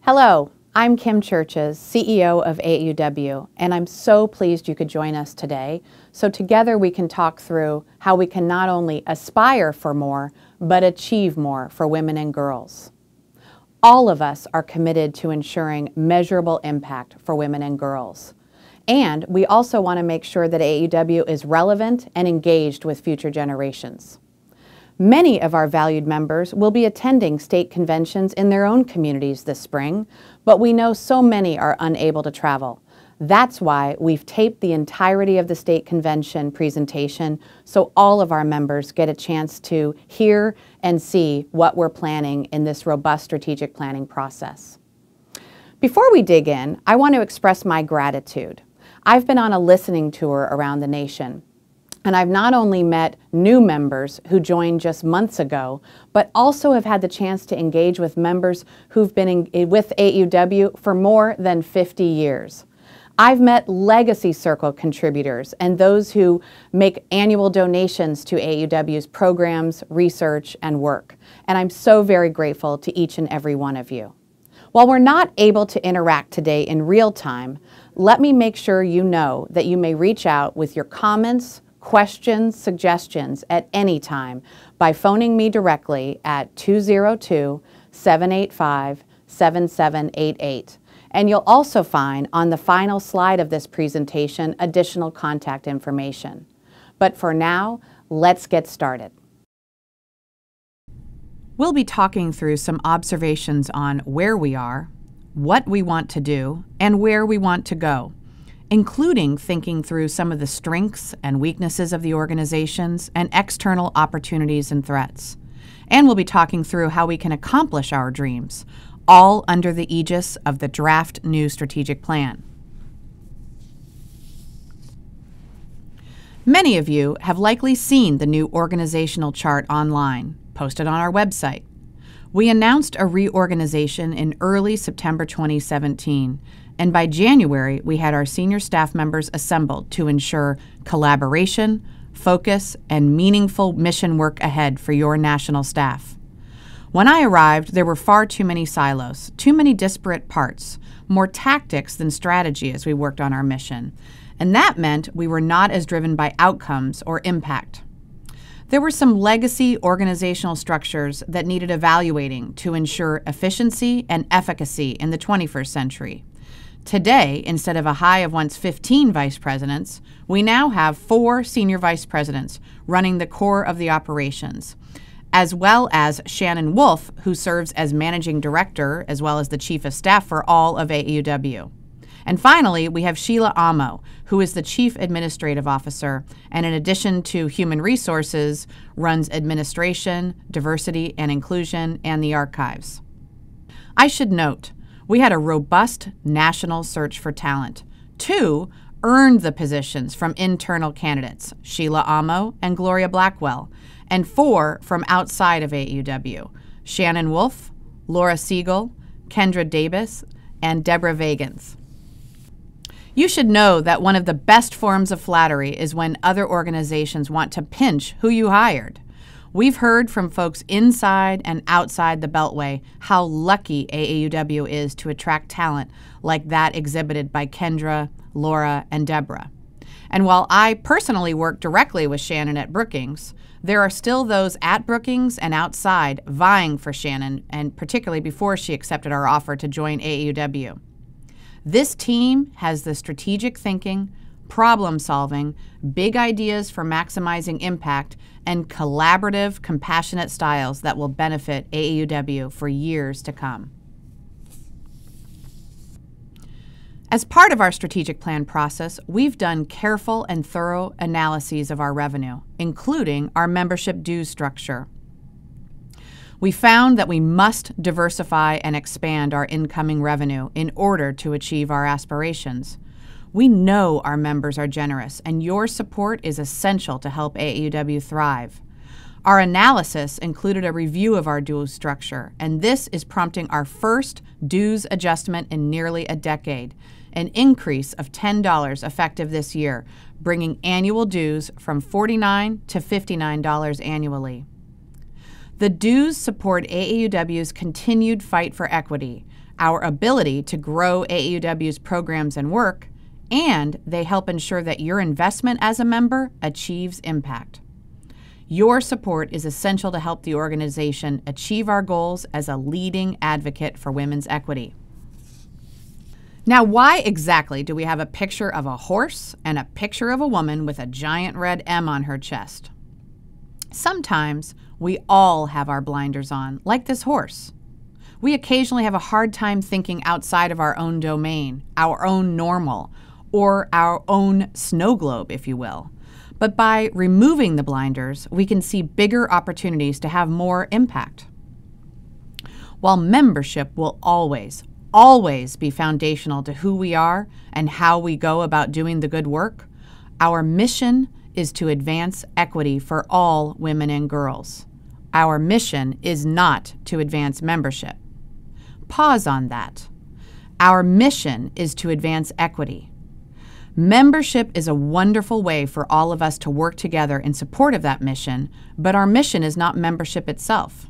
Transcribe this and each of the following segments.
Hello, I'm Kim Churches, CEO of AAUW, and I'm so pleased you could join us today so together we can talk through how we can not only aspire for more, but achieve more for women and girls. All of us are committed to ensuring measurable impact for women and girls. And we also want to make sure that AAUW is relevant and engaged with future generations. Many of our valued members will be attending state conventions in their own communities this spring, but we know so many are unable to travel. That's why we've taped the entirety of the state convention presentation so all of our members get a chance to hear and see what we're planning in this robust strategic planning process. Before we dig in, I want to express my gratitude. I've been on a listening tour around the nation. And I've not only met new members who joined just months ago, but also have had the chance to engage with members who've been with AAUW for more than 50 years. I've met Legacy Circle contributors and those who make annual donations to AAUW's programs, research, and work. And I'm so very grateful to each and every one of you. While we're not able to interact today in real time, let me make sure you know that you may reach out with your comments, questions, suggestions at any time by phoning me directly at 202-785-7788. And you'll also find on the final slide of this presentation additional contact information. But for now, let's get started. We'll be talking through some observations on where we are, what we want to do, and where we want to go, including thinking through some of the strengths and weaknesses of the organizations and external opportunities and threats. And we'll be talking through how we can accomplish our dreams, all under the aegis of the draft new strategic plan. Many of you have likely seen the new organizational chart online, posted on our website. We announced a reorganization in early September 2017, and by January, we had our senior staff members assembled to ensure collaboration, focus, and meaningful mission work ahead for your national staff. When I arrived, there were far too many silos, too many disparate parts, more tactics than strategy as we worked on our mission, and that meant we were not as driven by outcomes or impact. There were some legacy organizational structures that needed evaluating to ensure efficiency and efficacy in the 21st century. Today, instead of a high of once 15 vice presidents, we now have 4 senior vice presidents running the core of the operations, as well as Shannon Wolf, who serves as managing director as well as the chief of staff for all of AAUW. And finally, we have Sheila Amo, who is the chief administrative officer, and in addition to human resources, runs administration, diversity and inclusion, and the archives. I should note, we had a robust national search for talent. 2 earned the positions from internal candidates, Sheila Amo and Gloria Blackwell, and 4 from outside of AAUW, Shannon Wolf, Laura Siegel, Kendra Davis, and Deborah Vagans. You should know that one of the best forms of flattery is when other organizations want to pinch who you hired. We've heard from folks inside and outside the Beltway how lucky AAUW is to attract talent like that exhibited by Kendra, Laura, and Deborah. And while I personally work directly with Shannon at Brookings, there are still those at Brookings and outside vying for Shannon, and particularly before she accepted our offer to join AAUW. This team has the strategic thinking, problem solving, big ideas for maximizing impact, and collaborative, compassionate styles that will benefit AAUW for years to come. As part of our strategic plan process, we've done careful and thorough analyses of our revenue, including our membership dues structure. We found that we must diversify and expand our incoming revenue in order to achieve our aspirations. We know our members are generous, and your support is essential to help AAUW thrive. Our analysis included a review of our dues structure, and this is prompting our first dues adjustment in nearly a decade, an increase of $10 effective this year, bringing annual dues from $49 to $59 annually. The dues support AAUW's continued fight for equity, our ability to grow AAUW's programs and work, and they help ensure that your investment as a member achieves impact. Your support is essential to help the organization achieve our goals as a leading advocate for women's equity. Now, why exactly do we have a picture of a horse and a picture of a woman with a giant red M on her chest? Sometimes we all have our blinders on, like this horse. We occasionally have a hard time thinking outside of our own domain, our own normal, or our own snow globe, if you will. But by removing the blinders, we can see bigger opportunities to have more impact. While membership will always be foundational to who we are and how we go about doing the good work, our mission is to advance equity for all women and girls. Our mission is not to advance membership. Pause on that. Our mission is to advance equity. Membership is a wonderful way for all of us to work together in support of that mission, but our mission is not membership itself.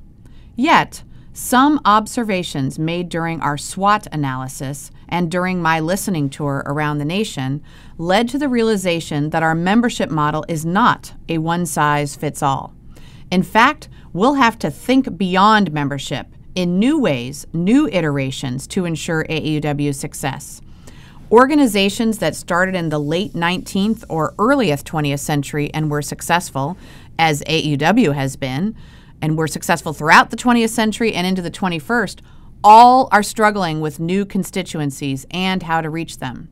Yet, some observations made during our SWOT analysis and during my listening tour around the nation led to the realization that our membership model is not a one-size-fits-all. In fact, we'll have to think beyond membership in new ways, new iterations to ensure AAUW success. Organizations that started in the late 19th or earliest 20th century and were successful, as AAUW has been, and were successful throughout the 20th century and into the 21st, all are struggling with new constituencies and how to reach them.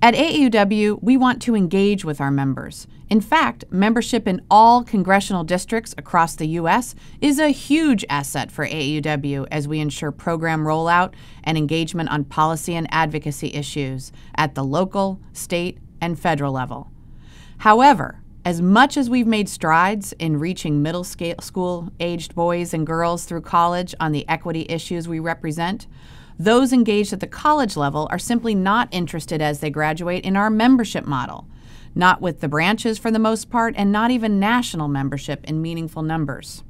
At AAUW, we want to engage with our members. In fact, membership in all congressional districts across the U.S. is a huge asset for AAUW as we ensure program rollout and engagement on policy and advocacy issues at the local, state, and federal level. However, as much as we've made strides in reaching middle school-aged boys and girls through college on the equity issues we represent, those engaged at the college level are simply not interested as they graduate in our membership model, not with the branches for the most part, and not even national membership in meaningful numbers.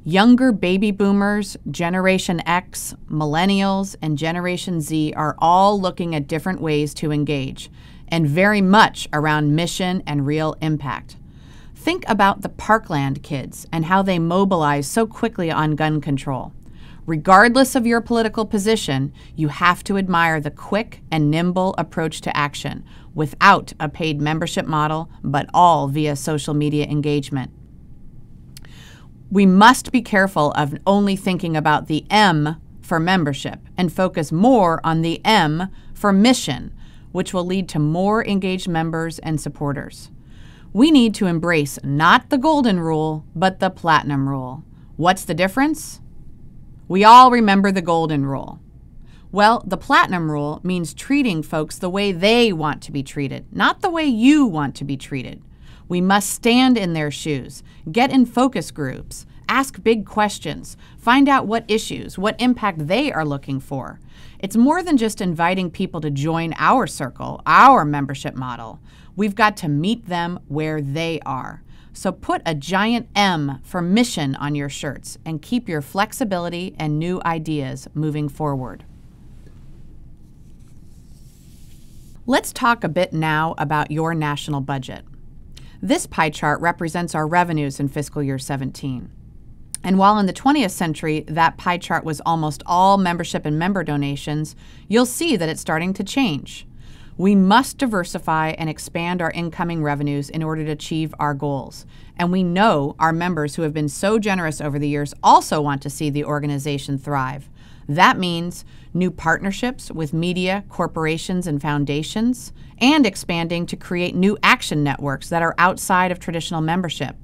Younger baby boomers, Generation X, millennials, and Generation Z are all looking at different ways to engage, and very much around mission and real impact. Think about the Parkland kids and how they mobilize so quickly on gun control. Regardless of your political position, you have to admire the quick and nimble approach to action without a paid membership model, but all via social media engagement. We must be careful of only thinking about the M for membership and focus more on the M for mission, which will lead to more engaged members and supporters. We need to embrace not the golden rule, but the platinum rule. What's the difference? We all remember the golden rule. Well, the platinum rule means treating folks the way they want to be treated, not the way you want to be treated. We must stand in their shoes, get in focus groups, ask big questions, find out what issues, what impact they are looking for. It's more than just inviting people to join our circle, our membership model. We've got to meet them where they are. So put a giant M for mission on your shirts and keep your flexibility and new ideas moving forward. Let's talk a bit now about your national budget. This pie chart represents our revenues in fiscal year 17. And while in the 20th century that pie chart was almost all membership and member donations, you'll see that it's starting to change. We must diversify and expand our incoming revenues in order to achieve our goals. And we know our members who have been so generous over the years also want to see the organization thrive. That means new partnerships with media, corporations, and foundations, and expanding to create new action networks that are outside of traditional membership.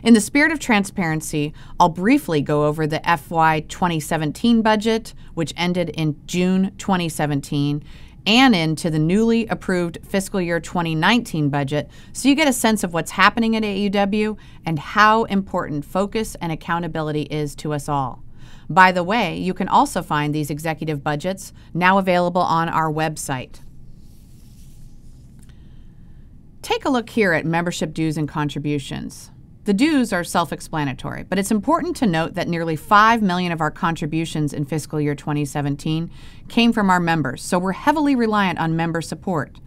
In the spirit of transparency, I'll briefly go over the FY 2017 budget, which ended in June 2017, and into the newly approved fiscal year 2019 budget, so you get a sense of what's happening at AAUW and how important focus and accountability is to us all. By the way, you can also find these executive budgets now available on our website. Take a look here at membership dues and contributions. The dues are self-explanatory, but it's important to note that nearly $5 million of our contributions in fiscal year 2017 came from our members, so we're heavily reliant on member support.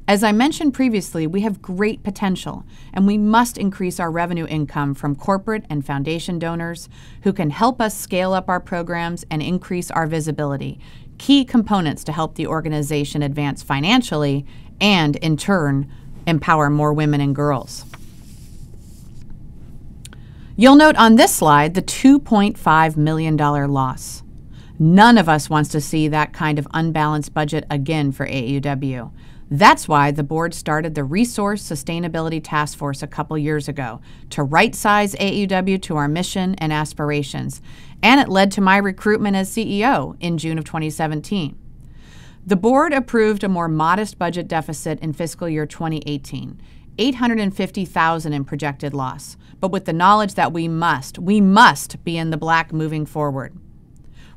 As I mentioned previously, we have great potential, and we must increase our revenue income from corporate and foundation donors who can help us scale up our programs and increase our visibility, key components to help the organization advance financially and, in turn, empower more women and girls. You'll note on this slide the $2.5 million loss. None of us wants to see that kind of unbalanced budget again for AAUW. That's why the board started the Resource Sustainability Task Force a couple years ago to right-size AAUW to our mission and aspirations, and it led to my recruitment as CEO in June of 2017. The board approved a more modest budget deficit in fiscal year 2018, $850,000 in projected loss, but with the knowledge that we must be in the black moving forward.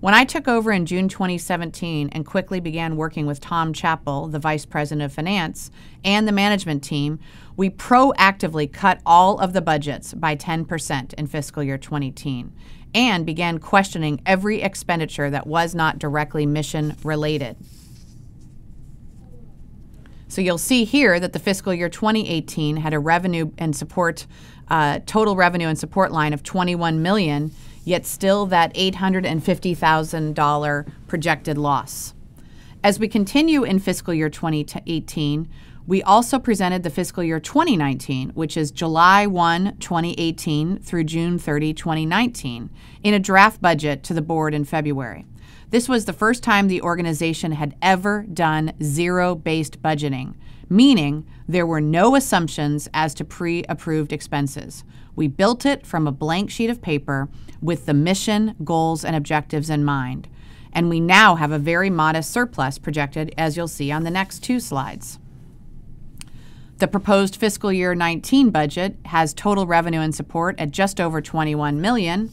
When I took over in June 2017 and quickly began working with Tom Chappell, the Vice President of Finance, and the management team, we proactively cut all of the budgets by 10% in fiscal year 2018 and began questioning every expenditure that was not directly mission related. So you'll see here that the fiscal year 2018 had a revenue and support, total revenue and support line of $21 million, yet still that $850,000 projected loss. As we continue in fiscal year 2018, we also presented the fiscal year 2019, which is July 1, 2018 through June 30, 2019, in a draft budget to the board in February. This was the first time the organization had ever done zero-based budgeting, meaning there were no assumptions as to pre-approved expenses. We built it from a blank sheet of paper with the mission, goals, and objectives in mind. And we now have a very modest surplus projected, as you'll see on the next two slides. The proposed fiscal year 19 budget has total revenue and support at just over $21 million.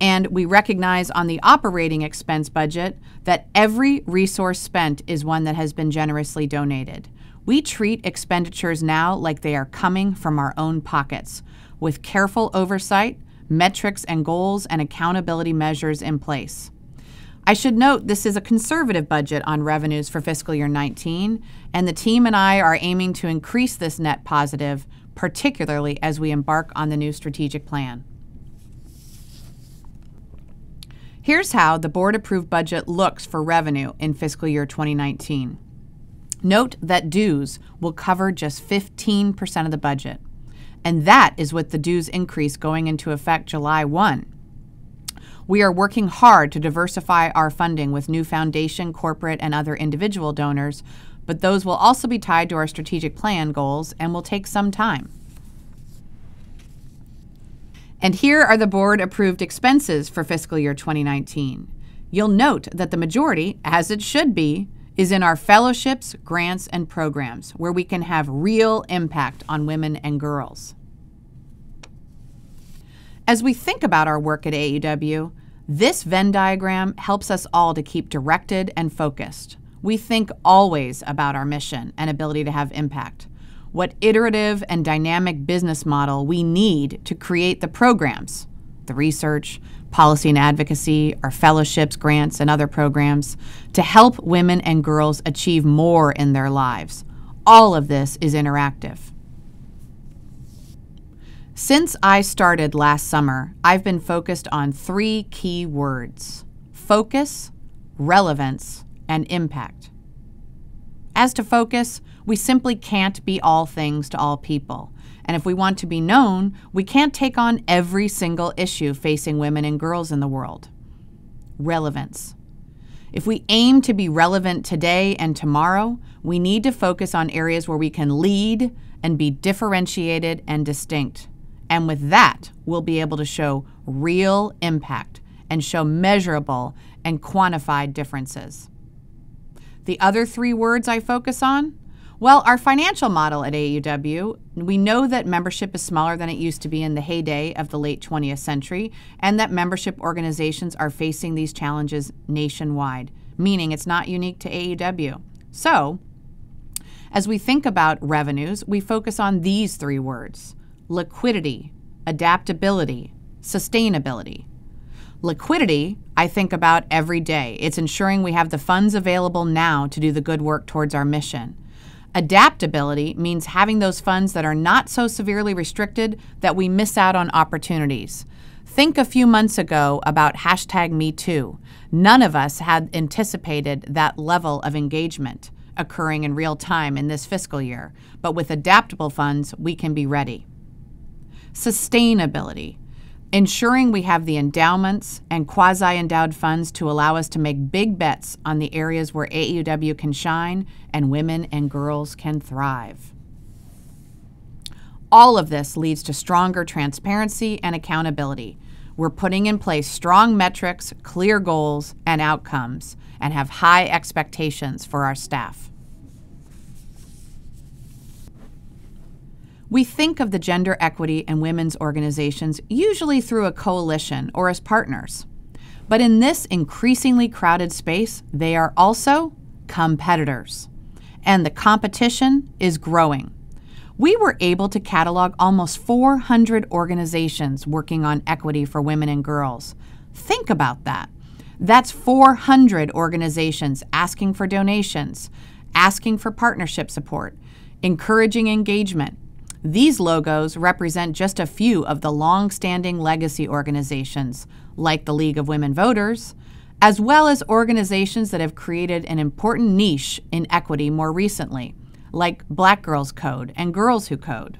And we recognize on the operating expense budget that every resource spent is one that has been generously donated. We treat expenditures now like they are coming from our own pockets, with careful oversight, metrics and goals, and accountability measures in place. I should note this is a conservative budget on revenues for fiscal year 19, and the team and I are aiming to increase this net positive, particularly as we embark on the new strategic plan. Here's how the board-approved budget looks for revenue in fiscal year 2019. Note that dues will cover just 15% of the budget, and that is with the dues increase going into effect July 1. We are working hard to diversify our funding with new foundation, corporate, and other individual donors, but those will also be tied to our strategic plan goals and will take some time. And here are the board-approved expenses for fiscal year 2019. You'll note that the majority, as it should be, is in our fellowships, grants, and programs, where we can have real impact on women and girls. As we think about our work at AAUW, this Venn diagram helps us all to keep directed and focused. We think always about our mission and ability to have impact. What iterative and dynamic business model we need to create the programs, the research, policy and advocacy, our fellowships, grants, and other programs to help women and girls achieve more in their lives. All of this is interactive. Since I started last summer, I've been focused on three key words: focus, relevance, and impact. As to focus, we simply can't be all things to all people. And if we want to be known, we can't take on every single issue facing women and girls in the world. Relevance. If we aim to be relevant today and tomorrow, we need to focus on areas where we can lead and be differentiated and distinct. And with that, we'll be able to show real impact and show measurable and quantified differences. The other three words I focus on? Well, our financial model at AAUW, we know that membership is smaller than it used to be in the heyday of the late 20th century, and that membership organizations are facing these challenges nationwide, meaning it's not unique to AAUW. So, as we think about revenues, we focus on these three words: liquidity, adaptability, sustainability. Liquidity, I think about every day. It's ensuring we have the funds available now to do the good work towards our mission. Adaptability means having those funds that are not so severely restricted that we miss out on opportunities. Think a few months ago about #MeToo. None of us had anticipated that level of engagement occurring in real time in this fiscal year, but with adaptable funds, we can be ready. Sustainability, ensuring we have the endowments and quasi-endowed funds to allow us to make big bets on the areas where AAUW can shine and women and girls can thrive. All of this leads to stronger transparency and accountability. We're putting in place strong metrics, clear goals, and outcomes, and have high expectations for our staff. We think of the gender equity and women's organizations usually through a coalition or as partners. But in this increasingly crowded space, they are also competitors. And the competition is growing. We were able to catalog almost 400 organizations working on equity for women and girls. Think about that. That's 400 organizations asking for donations, asking for partnership support, encouraging engagement. These logos represent just a few of the long-standing legacy organizations, like the League of Women Voters, as well as organizations that have created an important niche in equity more recently, like Black Girls Code and Girls Who Code.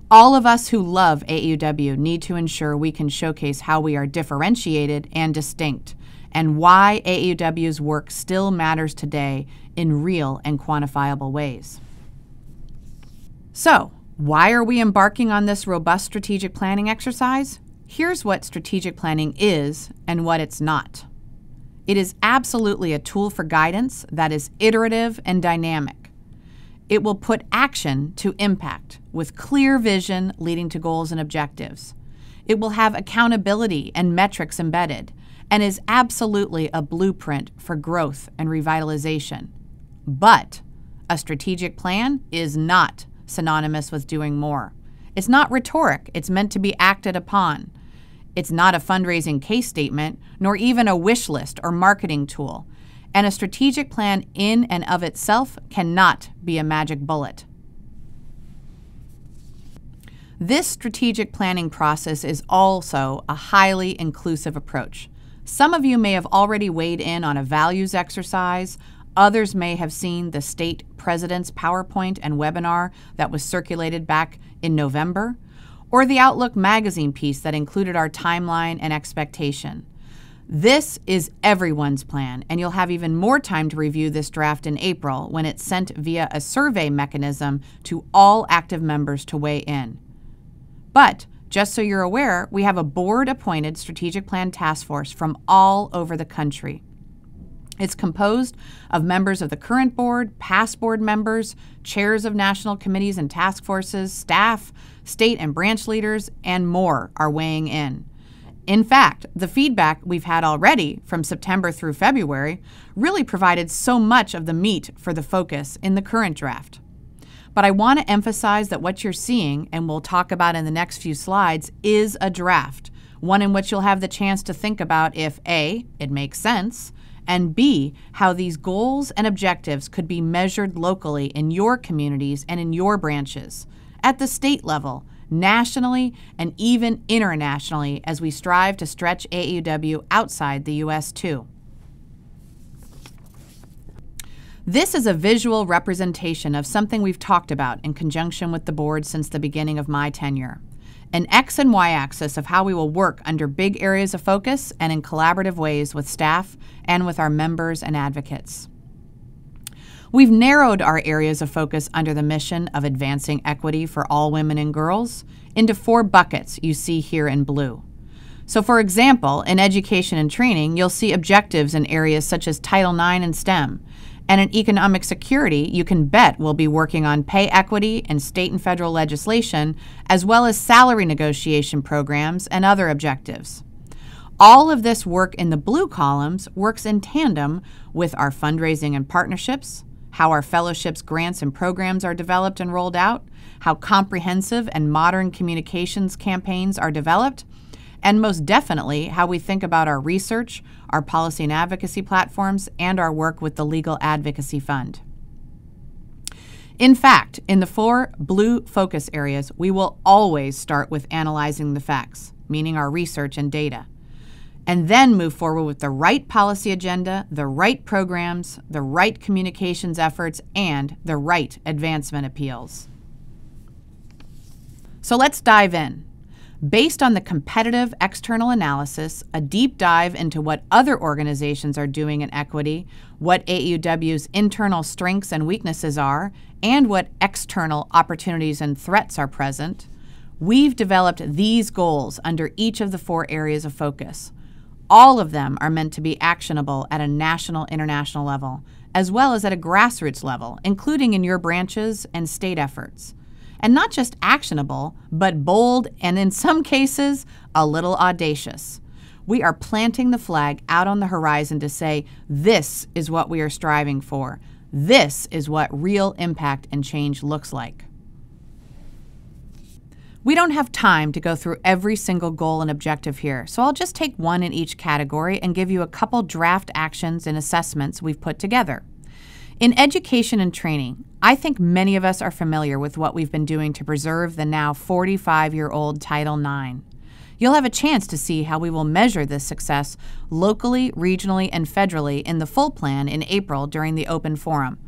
All of us who love AAUW need to ensure we can showcase how we are differentiated and distinct, and why AAUW's work still matters today in real and quantifiable ways. So, why are we embarking on this robust strategic planning exercise? Here's what strategic planning is and what it's not. It is absolutely a tool for guidance that is iterative and dynamic. It will put action to impact with clear vision leading to goals and objectives. It will have accountability and metrics embedded and is absolutely a blueprint for growth and revitalization. But a strategic plan is not synonymous with doing more. It's not rhetoric. It's meant to be acted upon. It's not a fundraising case statement, nor even a wish list or marketing tool. And a strategic plan in and of itself cannot be a magic bullet. This strategic planning process is also a highly inclusive approach. Some of you may have already weighed in on a values exercise. Others may have seen the state president's PowerPoint and webinar that was circulated back in November, or the Outlook magazine piece that included our timeline and expectation. This is everyone's plan, and you'll have even more time to review this draft in April when it's sent via a survey mechanism to all active members to weigh in. But just so you're aware, we have a board-appointed strategic plan task force from all over the country. It's composed of members of the current board, past board members, chairs of national committees and task forces, staff, state and branch leaders, and more are weighing in. In fact, the feedback we've had already from September through February really provided so much of the meat for the focus in the current draft. But I want to emphasize that what you're seeing, and we'll talk about in the next few slides, is a draft, one in which you'll have the chance to think about if A, it makes sense, and B, how these goals and objectives could be measured locally in your communities and in your branches, at the state level, nationally, and even internationally as we strive to stretch AAUW outside the U.S. too. This is a visual representation of something we've talked about in conjunction with the board since the beginning of my tenure. An X and Y axis of how we will work under big areas of focus and in collaborative ways with staff and with our members and advocates. We've narrowed our areas of focus under the mission of advancing equity for all women and girls into 4 buckets you see here in blue. So for example, in education and training, you'll see objectives in areas such as Title IX and STEM. And in economic security, you can bet we'll be working on pay equity and state and federal legislation, as well as salary negotiation programs and other objectives. All of this work in the blue columns works in tandem with our fundraising and partnerships, how our fellowships, grants, and programs are developed and rolled out, how comprehensive and modern communications campaigns are developed, and most definitely how we think about our research, our policy and advocacy platforms, and our work with the Legal Advocacy Fund. In fact, in the 4 blue focus areas, we will always start with analyzing the facts, meaning our research and data, and then move forward with the right policy agenda, the right programs, the right communications efforts, and the right advancement appeals. So let's dive in. Based on the competitive external analysis, a deep dive into what other organizations are doing in equity, what AAUW's internal strengths and weaknesses are, and what external opportunities and threats are present, we've developed these goals under each of the 4 areas of focus. All of them are meant to be actionable at a national, international level, as well as at a grassroots level, including in your branches and state efforts. And not just actionable, but bold and in some cases, a little audacious. We are planting the flag out on the horizon to say, this is what we are striving for. This is what real impact and change looks like. We don't have time to go through every single goal and objective here, so I'll just take one in each category and give you a couple draft actions and assessments we've put together. In education and training, I think many of us are familiar with what we've been doing to preserve the now 45-year-old Title IX. You'll have a chance to see how we will measure this success locally, regionally, and federally in the full plan in April during the open forum.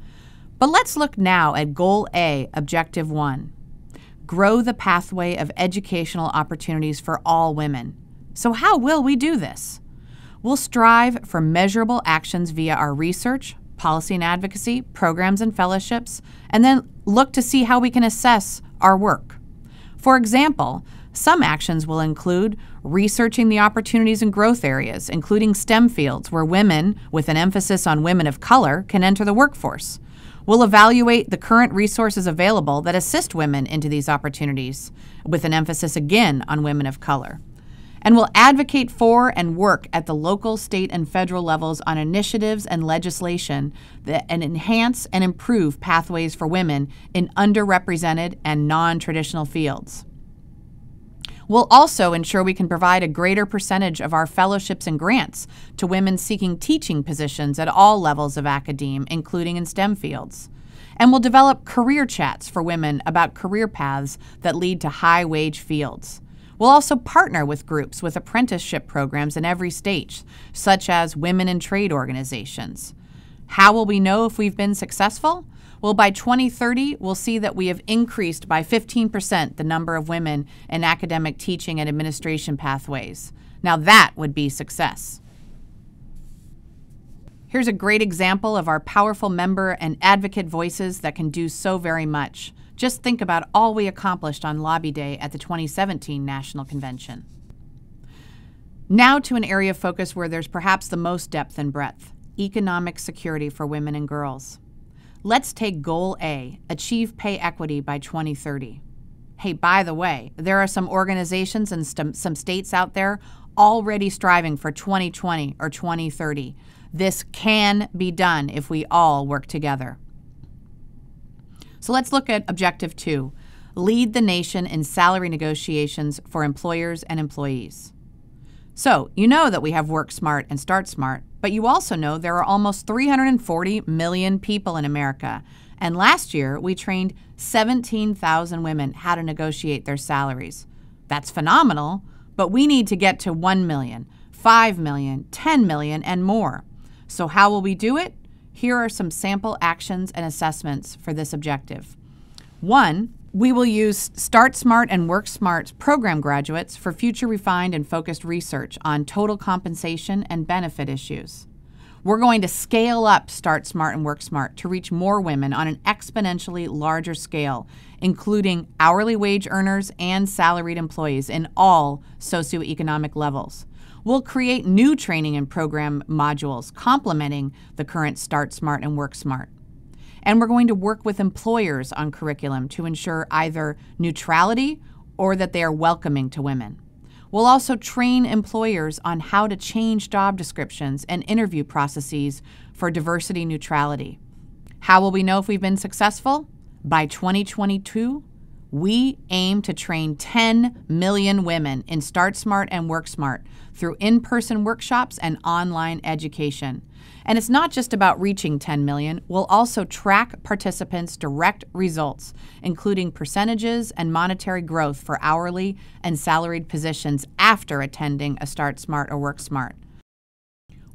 But let's look now at Goal A, Objective 1. Grow the pathway of educational opportunities for all women. So how will we do this? We'll strive for measurable actions via our research, policy and advocacy, programs and fellowships, and then look to see how we can assess our work. For example, some actions will include researching the opportunities and growth areas, including STEM fields where women, with an emphasis on women of color, can enter the workforce. We'll evaluate the current resources available that assist women into these opportunities, with an emphasis again on women of color. And will advocate for and work at the local, state, and federal levels on initiatives and legislation that enhance and improve pathways for women in underrepresented and non-traditional fields. We'll also ensure we can provide a greater percentage of our fellowships and grants to women seeking teaching positions at all levels of academe, including in STEM fields. And we'll develop career chats for women about career paths that lead to high-wage fields. We'll also partner with groups with apprenticeship programs in every state, such as women in trade organizations. How will we know if we've been successful? Well, by 2030, we'll see that we have increased by 15% the number of women in academic teaching and administration pathways. Now that would be success. Here's a great example of our powerful member and advocate voices that can do so very much. Just think about all we accomplished on Lobby Day at the 2017 National Convention. Now to an area of focus where there's perhaps the most depth and breadth, economic security for women and girls. Let's take Goal A, achieve pay equity by 2030. Hey, by the way, there are some organizations and some states out there already striving for 2020 or 2030. This can be done if we all work together. So let's look at Objective 2, lead the nation in salary negotiations for employers and employees. So you know that we have Work Smart and Start Smart, but you also know there are almost 340 million people in America. And last year, we trained 17,000 women how to negotiate their salaries. That's phenomenal, but we need to get to 1 million, 5 million, 10 million, and more. So how will we do it? Here are some sample actions and assessments for this objective. 1, we will use Start Smart and Work Smart program graduates for future refined and focused research on total compensation and benefit issues. We're going to scale up Start Smart and Work Smart to reach more women on an exponentially larger scale, including hourly wage earners and salaried employees in all socioeconomic levels. We'll create new training and program modules complementing the current Start Smart and Work Smart. And we're going to work with employers on curriculum to ensure either neutrality or that they are welcoming to women. We'll also train employers on how to change job descriptions and interview processes for diversity neutrality, How will we know if we've been successful? By 2022, we aim to train 10 million women in Start Smart and Work Smart through in-person workshops and online education. And it's not just about reaching 10 million. We'll also track participants' direct results, including percentages and monetary growth for hourly and salaried positions after attending a Start Smart or Work Smart.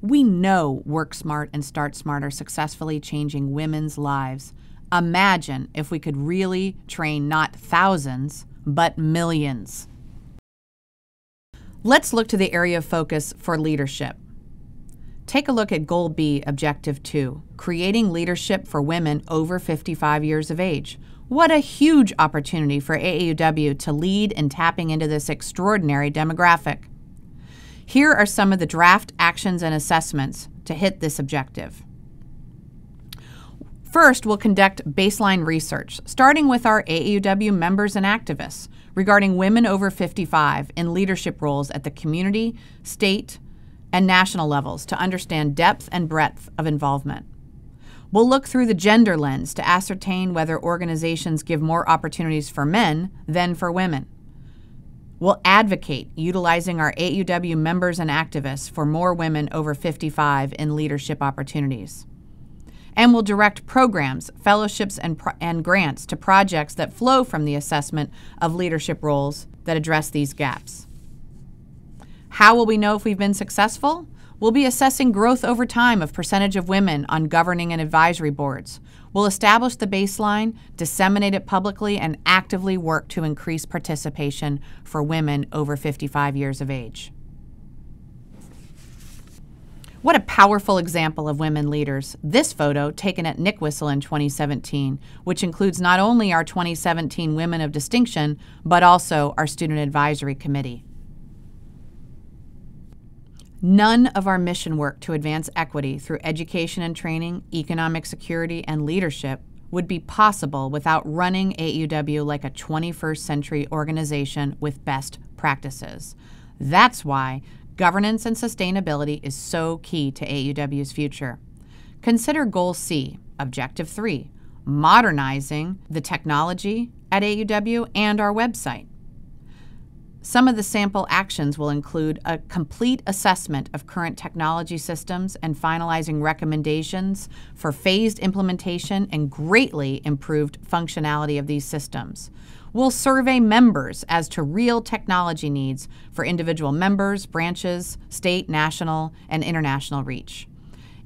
We know Work Smart and Start Smart are successfully changing women's lives. Imagine if we could really train not thousands, but millions. Let's look to the area of focus for leadership. Take a look at Goal B, Objective 2, creating leadership for women over 55 years of age. What a huge opportunity for AAUW to lead in tapping into this extraordinary demographic. Here are some of the draft actions and assessments to hit this objective. First, we'll conduct baseline research, starting with our AAUW members and activists regarding women over 55 in leadership roles at the community, state, and national levels to understand depth and breadth of involvement. We'll look through the gender lens to ascertain whether organizations give more opportunities for men than for women. We'll advocate utilizing our AAUW members and activists for more women over 55 in leadership opportunities. And we'll direct programs, fellowships, and grants to projects that flow from the assessment of leadership roles that address these gaps. How will we know if we've been successful? We'll be assessing growth over time of percentage of women on governing and advisory boards. We'll establish the baseline, disseminate it publicly, and actively work to increase participation for women over 55 years of age. What a powerful example of women leaders. This photo, taken at Nickwhistle in 2017, which includes not only our 2017 Women of Distinction, but also our Student Advisory Committee. None of our mission work to advance equity through education and training, economic security, and leadership would be possible without running AAUW like a 21st century organization with best practices. That's why governance and sustainability is so key to AAUW's future. Consider Goal C, Objective 3, modernizing the technology at AAUW and our website. Some of the sample actions will include a complete assessment of current technology systems and finalizing recommendations for phased implementation and greatly improved functionality of these systems. We'll survey members as to real technology needs for individual members, branches, state, national, and international reach.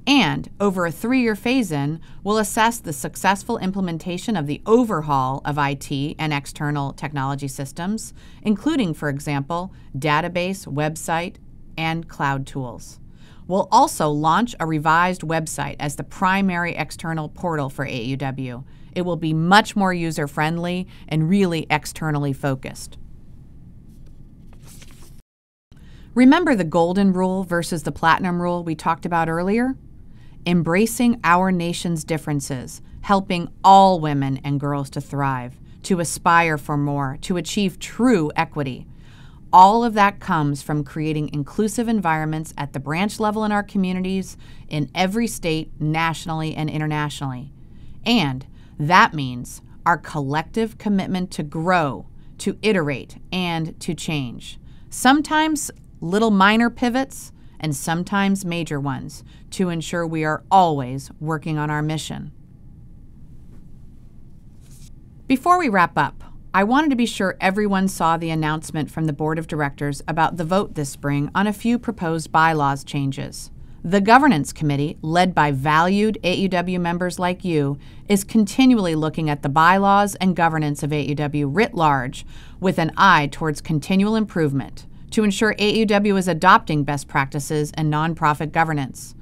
And over a 3-year phase-in, we'll assess the successful implementation of the overhaul of IT and external technology systems, including, for example, database, website, and cloud tools. We'll also launch a revised website as the primary external portal for AAUW. It will be much more user-friendly and really externally focused. Remember the golden rule versus the platinum rule we talked about earlier? Embracing our nation's differences, helping all women and girls to thrive, to aspire for more, to achieve true equity. All of that comes from creating inclusive environments at the branch level in our communities, in every state, nationally and internationally. And that means our collective commitment to grow, to iterate, and to change. Sometimes little minor pivots, and sometimes major ones, to ensure we are always working on our mission. Before we wrap up, I wanted to be sure everyone saw the announcement from the Board of Directors about the vote this spring on a few proposed bylaws changes. The Governance Committee, led by valued AAUW members like you, is continually looking at the bylaws and governance of AAUW writ large with an eye towards continual improvement, to ensure AAUW is adopting best practices and nonprofit governance.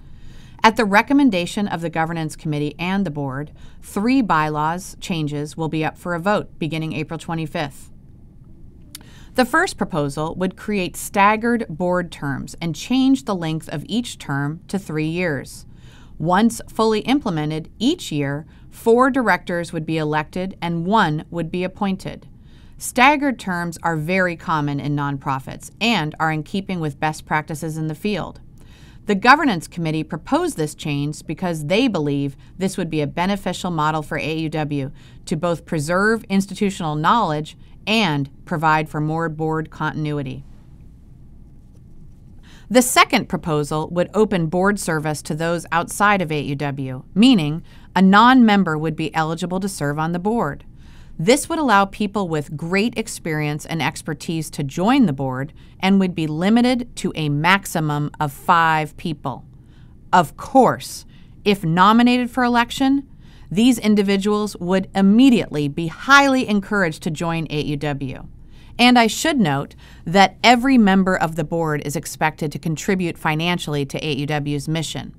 At the recommendation of the Governance Committee and the Board, 3 bylaws changes will be up for a vote beginning April 25th. The first proposal would create staggered board terms and change the length of each term to 3 years. Once fully implemented, each year, 4 directors would be elected and 1 would be appointed. Staggered terms are very common in nonprofits and are in keeping with best practices in the field. The Governance Committee proposed this change because they believe this would be a beneficial model for AAUW to both preserve institutional knowledge and provide for more board continuity. The second proposal would open board service to those outside of AAUW, meaning a non-member would be eligible to serve on the board. This would allow people with great experience and expertise to join the board and would be limited to a maximum of 5 people. Of course, if nominated for election, these individuals would immediately be highly encouraged to join AAUW. And I should note that every member of the board is expected to contribute financially to AAUW's mission.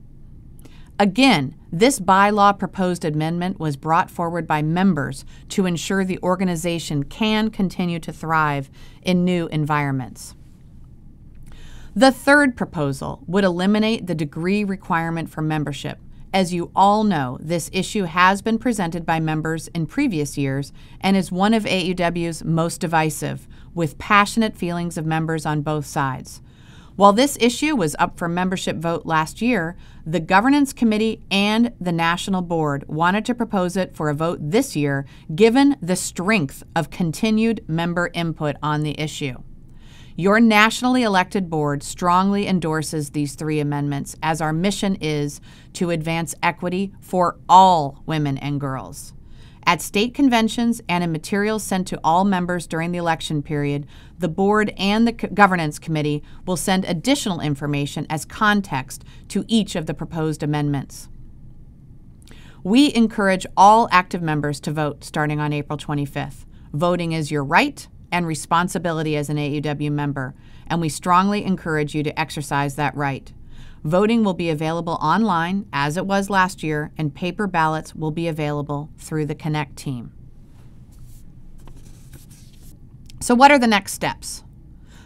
Again, this bylaw proposed amendment was brought forward by members to ensure the organization can continue to thrive in new environments. The third proposal would eliminate the degree requirement for membership. As you all know, this issue has been presented by members in previous years and is one of AAUW's most divisive, with passionate feelings of members on both sides. While this issue was up for membership vote last year, the Governance Committee and the National Board wanted to propose it for a vote this year, given the strength of continued member input on the issue. Your nationally elected board strongly endorses these 3 amendments, as our mission is to advance equity for all women and girls. At state conventions and in materials sent to all members during the election period, the board and the Governance Committee will send additional information as context to each of the proposed amendments. We encourage all active members to vote starting on April 25th. Voting is your right and responsibility as an AAUW member, and we strongly encourage you to exercise that right. Voting will be available online, as it was last year, and paper ballots will be available through the Connect team. So what are the next steps?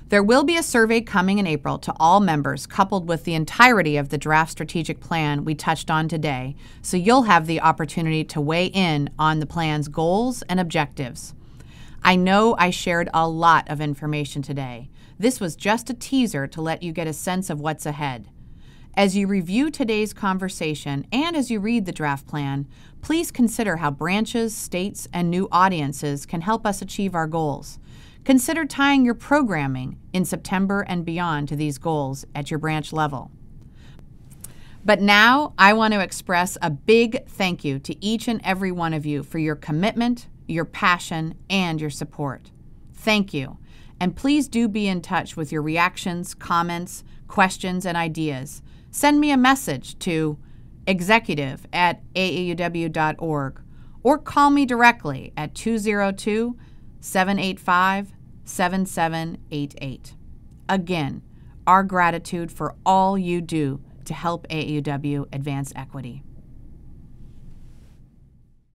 There will be a survey coming in April to all members, coupled with the entirety of the draft strategic plan we touched on today, so you'll have the opportunity to weigh in on the plan's goals and objectives. I know I shared a lot of information today. This was just a teaser to let you get a sense of what's ahead. As you review today's conversation and as you read the draft plan, please consider how branches, states, and new audiences can help us achieve our goals. Consider tying your programming in September and beyond to these goals at your branch level. But now I want to express a big thank you to each and every one of you for your commitment, your passion, and your support. Thank you. And please do be in touch with your reactions, comments, questions, and ideas. Send me a message to executive@aauw.org or call me directly at 202-785-7788. Again, our gratitude for all you do to help AAUW advance equity.